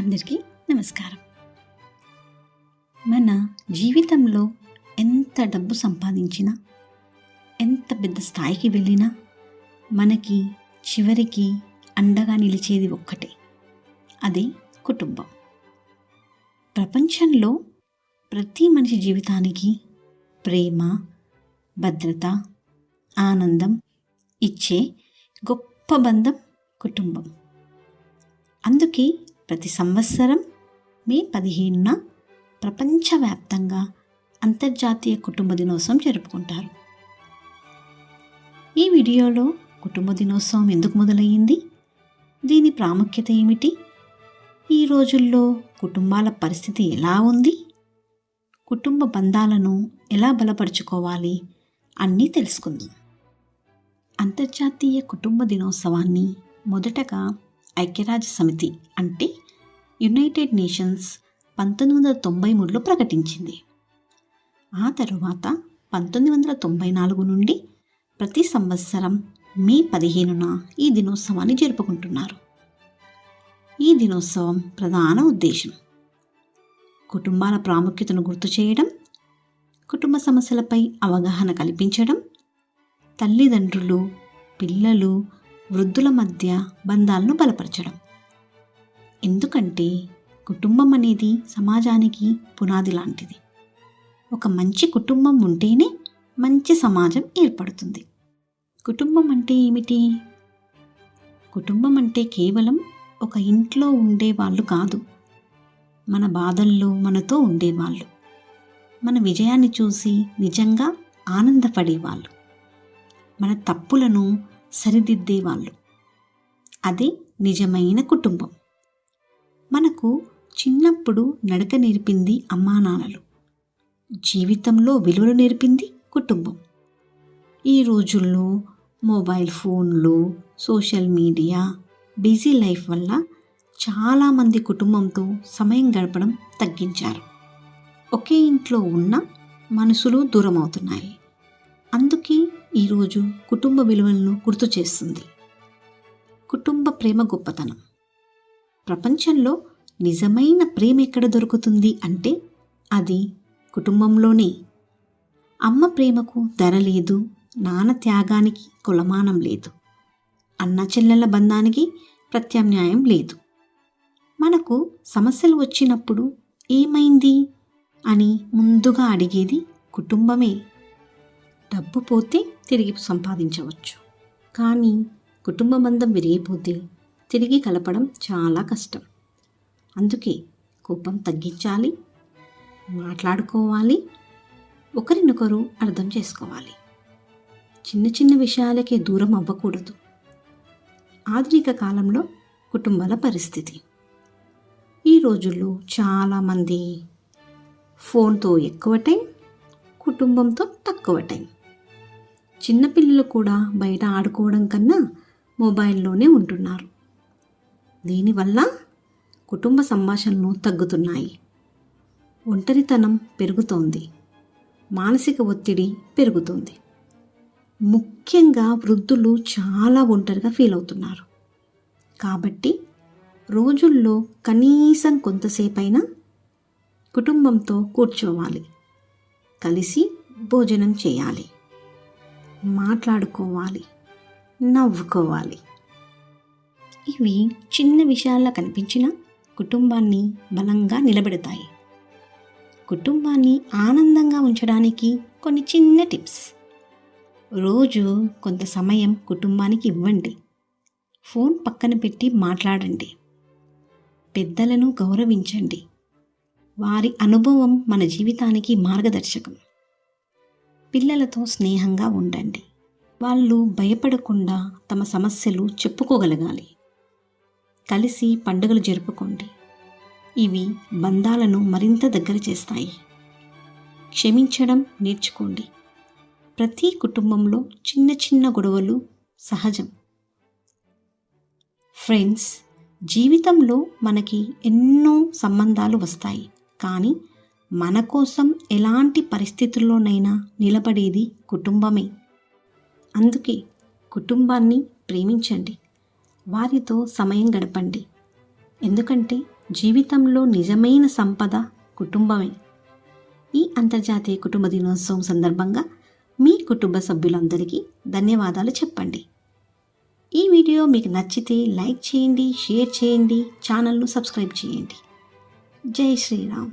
అందరికీ నమస్కారం. మన జీవితంలో ఎంత డబ్బు సంపాదించినా, ఎంత పెద్ద స్థాయికి వెళ్ళినా మనకి చివరికి అండగా నిలిచేది ఒక్కటే, అదే కుటుంబం. ప్రపంచంలో ప్రతి మనిషి జీవితానికి ప్రేమ, భద్రత, ఆనందం ఇచ్చే గొప్ప బంధం కుటుంబం. అందుకే ప్రతి సంవత్సరం మే 15న ప్రపంచవ్యాప్తంగా అంతర్జాతీయ కుటుంబ దినోత్సవం జరుపుకుంటారు. ఈ వీడియోలో కుటుంబ దినోత్సవం ఎందుకు మొదలయ్యింది, దీని ప్రాముఖ్యత ఏమిటి, ఈ రోజుల్లో కుటుంబాల పరిస్థితి ఎలా ఉంది, కుటుంబ బంధాలను ఎలా బలపరుచుకోవాలి అన్నీ తెలుసుకుందాం. అంతర్జాతీయ కుటుంబ దినోత్సవాన్ని మొదటగా ఐక్యరాజ్య సమితి అంటే యునైటెడ్ నేషన్స్ 1993లో ప్రకటించింది. ఆ తరువాత 1994 నుండి ప్రతి సంవత్సరం మే 15న ఈ దినోత్సవాన్ని జరుపుకుంటున్నారు. ఈ దినోత్సవం ప్రధాన ఉద్దేశం కుటుంబాల ప్రాముఖ్యతను గుర్తు చేయడం, కుటుంబ సమస్యలపై అవగాహన కల్పించడం, తల్లిదండ్రులు, పిల్లలు, వృద్ధుల మధ్య బంధాలను బలపరచడం. ఎందుకంటే కుటుంబం అనేది సమాజానికి పునాది లాంటిది. ఒక మంచి కుటుంబం ఉంటేనే మంచి సమాజం ఏర్పడుతుంది. కుటుంబం అంటే ఏమిటి? కుటుంబం అంటే కేవలం ఒక ఇంట్లో ఉండేవాళ్ళు కాదు, మన బాధల్లో మనతో ఉండేవాళ్ళు, మన విజయాన్ని చూసి నిజంగా ఆనందపడేవాళ్ళు, మన తప్పులను సరిదిద్దేవాళ్ళు. అదే నిజమైన కుటుంబం. మనకు చిన్నప్పుడు నడక నేర్పింది అమ్మానాన్నలు, జీవితంలో విలువలు నేర్పింది కుటుంబం. ఈ రోజుల్లో మొబైల్ ఫోన్లు, సోషల్ మీడియా, బిజీ లైఫ్ వల్ల చాలామంది కుటుంబంతో సమయం గడపడం తగ్గించారు. ఒకే ఇంట్లో ఉన్న మనసులు దూరం అవుతున్నాయి. అందుకే ఈరోజు కుటుంబ విలువలను గుర్తు చేస్తుంది. కుటుంబ ప్రేమ గొప్పతనం. ప్రపంచంలో నిజమైన ప్రేమ ఎక్కడ దొరుకుతుంది అంటే అది కుటుంబంలోనే. అమ్మ ప్రేమకు ధర లేదు, నాన్న త్యాగానికి కొలమానం లేదు, అన్న చెల్లెళ్ళ బంధానికి ప్రత్యామ్నాయం లేదు. మనకు సమస్యలు వచ్చినప్పుడు ఏమైంది అని ముందుగా అడిగేది కుటుంబమే. డబ్బు పోతే తిరిగి సంపాదించవచ్చు, కానీ కుటుంబ బంధం విరిగిపోతే తిరిగి కలపడం చాలా కష్టం. అందుకే కోపం తగ్గించాలి, మాట్లాడుకోవాలి, ఒకరినొకరు అర్థం చేసుకోవాలి. చిన్న చిన్న విషయాలకే దూరం అవ్వకూడదు. ఆధునిక కాలంలో కుటుంబాల పరిస్థితి. ఈ రోజుల్లో చాలామంది ఫోన్తో ఎక్కువ టైం, కుటుంబంతో తక్కువ టైం. చిన్నపిల్లలు కూడా బయట ఆడుకోవడం కన్నా మొబైల్లోనే ఉంటున్నారు. దీనివల్ల కుటుంబ సంభాషణలు తగ్గుతున్నాయి, ఒంటరితనం పెరుగుతోంది, మానసిక ఒత్తిడి పెరుగుతుంది. ముఖ్యంగా వృద్ధులు చాలా ఒంటరిగా ఫీల్ అవుతున్నారు. కాబట్టి రోజుల్లో కనీసం కొంతసేపైనా కుటుంబంతో కూర్చోవాలి, కలిసి భోజనం చేయాలి, మాట్లాడుకోవాలి, నవ్వుకోవాలి. ఇవి చిన్న విషయాల్లో కనిపించిన కుటుంబాన్ని బలంగా నిలబెడతాయి. కుటుంబాన్ని ఆనందంగా ఉంచడానికి కొన్ని చిన్న టిప్స్. రోజు కొంత సమయం కుటుంబానికి ఇవ్వండి. ఫోన్ పక్కన పెట్టి మాట్లాడండి. పెద్దలను గౌరవించండి. వారి అనుభవం మన జీవితానికి మార్గదర్శకం. పిల్లలతో స్నేహంగా ఉండండి. వాళ్ళు భయపడకుండా తమ సమస్యలు చెప్పుకోగలగాలి. కలిసి పండుగలు జరుపుకోండి. ఇవి బంధాలను మరింత దగ్గర చేస్తాయి. క్షమించడం నేర్చుకోండి. ప్రతి కుటుంబంలో చిన్న చిన్న గొడవలు సహజం. ఫ్రెండ్స్, జీవితంలో మనకి ఎన్నో సంబంధాలు వస్తాయి, కానీ మన కోసం ఎలాంటి పరిస్థితుల్లోనైనా నిలబడేది కుటుంబమే. అందుకే కుటుంబాన్ని ప్రేమించండి, వారితో సమయం గడపండి. ఎందుకంటే జీవితంలో నిజమైన సంపద కుటుంబమే. ఈ అంతర్జాతీయ కుటుంబ దినోత్సవం సందర్భంగా మీ కుటుంబ సభ్యులందరికీ ధన్యవాదాలు చెప్పండి. ఈ వీడియో మీకు నచ్చితే లైక్ చేయండి, షేర్ చేయండి, ఛానల్ను సబ్స్క్రైబ్ చేయండి. జై శ్రీరామ్.